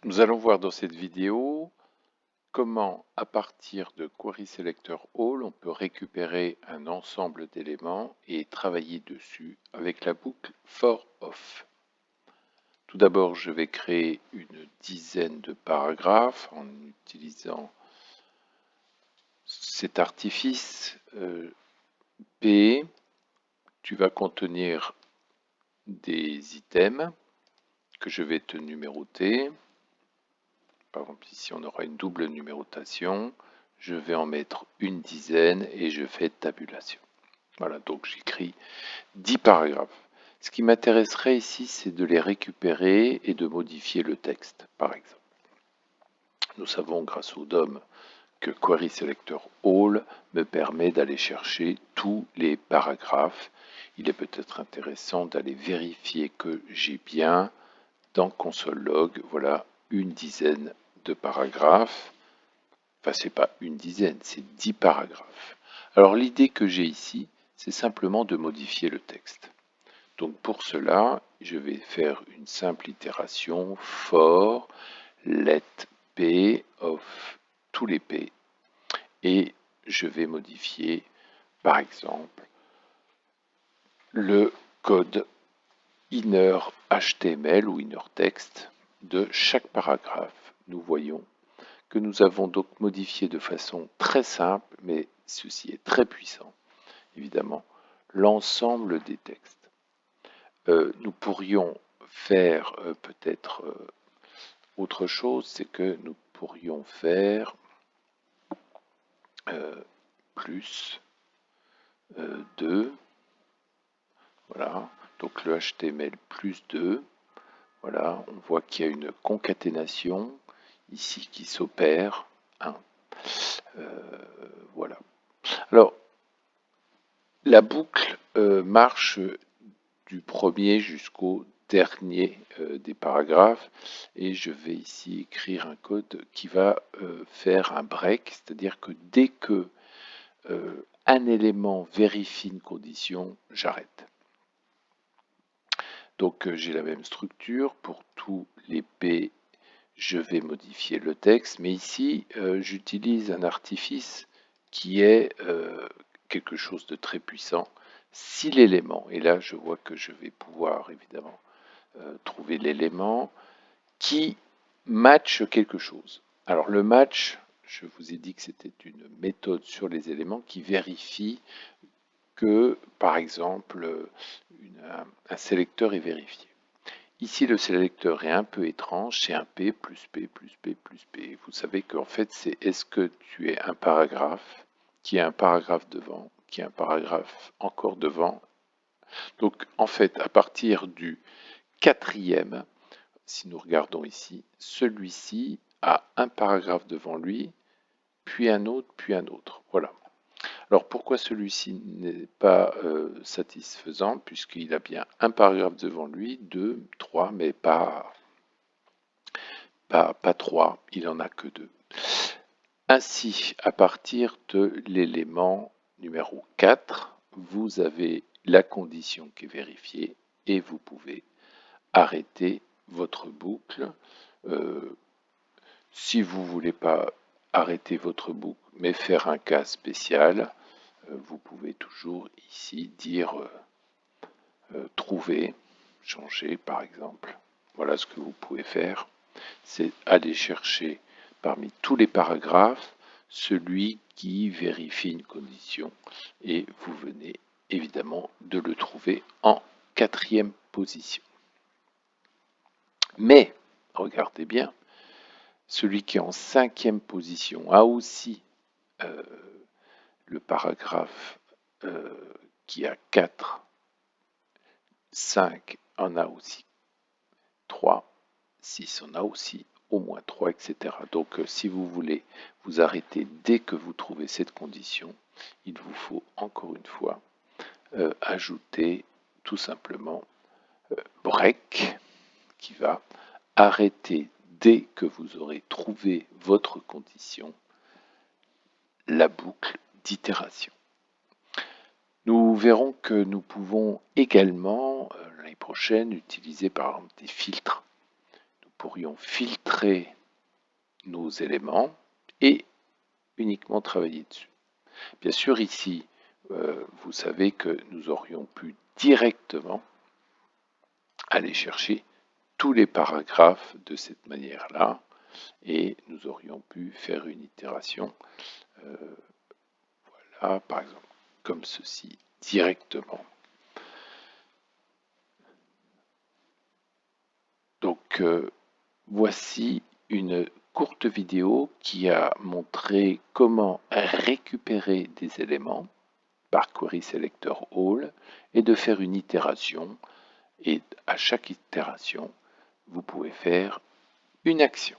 Nous allons voir dans cette vidéo comment, à partir de Query Selector All, on peut récupérer un ensemble d'éléments et travailler dessus avec la boucle for of. Tout d'abord, je vais créer une dizaine de paragraphes en utilisant cet artifice. P, tu vas contenir des items que je vais te numéroter. Par exemple, ici, on aura une double numérotation. Je vais en mettre une dizaine et je fais tabulation. Voilà, donc j'écris 10 paragraphes. Ce qui m'intéresserait ici, c'est de les récupérer et de modifier le texte, par exemple. Nous savons, grâce au DOM, que Query Selector All me permet d'aller chercher tous les paragraphes. Il est peut-être intéressant d'aller vérifier que j'ai bien dans console log, voilà, une dizaine de paragraphes. Enfin, c'est pas une dizaine, c'est 10 paragraphes. Alors l'idée que j'ai ici, c'est simplement de modifier le texte. Donc pour cela, je vais faire une simple itération for let p of tous les p et je vais modifier par exemple le code inner HTML ou inner text de chaque paragraphe. Nous voyons que nous avons donc modifié de façon très simple, mais ceci est très puissant, évidemment, l'ensemble des textes. Nous pourrions faire peut-être autre chose, c'est que nous pourrions faire plus 2, voilà, donc le HTML plus 2, voilà, on voit qu'il y a une concaténation ici qui s'opère, hein, voilà. Alors, la boucle marche du premier jusqu'au dernier des paragraphes et je vais ici écrire un code qui va faire un break, c'est-à-dire que dès que un élément vérifie une condition, j'arrête. Donc j'ai la même structure pour tous les P, je vais modifier le texte, mais ici j'utilise un artifice qui est quelque chose de très puissant. Si l'élément, et là je vois que je vais pouvoir évidemment trouver l'élément qui match quelque chose. Alors le match, je vous ai dit que c'était une méthode sur les éléments qui vérifie que, par exemple, un sélecteur est vérifié. Ici, le sélecteur est un peu étrange, c'est un P plus P plus P plus P. Vous savez qu'en fait, c'est est-ce que tu es un paragraphe, qui a un paragraphe devant, qui a un paragraphe encore devant. Donc, en fait, à partir du quatrième, si nous regardons ici, celui-ci a un paragraphe devant lui, puis un autre, puis un autre. Voilà. Alors pourquoi celui-ci n'est pas satisfaisant, puisqu'il a bien un paragraphe devant lui, deux, trois, mais pas trois, il n'en a que deux. Ainsi, à partir de l'élément numéro 4, vous avez la condition qui est vérifiée et vous pouvez arrêter votre boucle. Si vous ne voulez pas arrêter votre boucle, mais faire un cas spécial, vous pouvez toujours ici dire trouver, changer par exemple. Voilà ce que vous pouvez faire, c'est aller chercher parmi tous les paragraphes celui qui vérifie une condition et vous venez évidemment de le trouver en quatrième position. Mais, regardez bien, celui qui est en cinquième position a aussi le paragraphe qui a 4, 5 en a aussi 3, 6 en a aussi au moins 3, etc. Donc si vous voulez vous arrêter dès que vous trouvez cette condition, il vous faut encore une fois ajouter tout simplement break qui va arrêter dès que vous aurez trouvé votre condition la boucle d'itération. Nous verrons que nous pouvons également l'année prochaine utiliser par exemple des filtres. Nous pourrions filtrer nos éléments et uniquement travailler dessus. Bien sûr, ici, vous savez que nous aurions pu directement aller chercher tous les paragraphes de cette manière-là et nous aurions pu faire une itération, voilà, par exemple, comme ceci, directement. Donc, voici une courte vidéo qui a montré comment récupérer des éléments par Query Selector All et de faire une itération. Et à chaque itération, vous pouvez faire une action.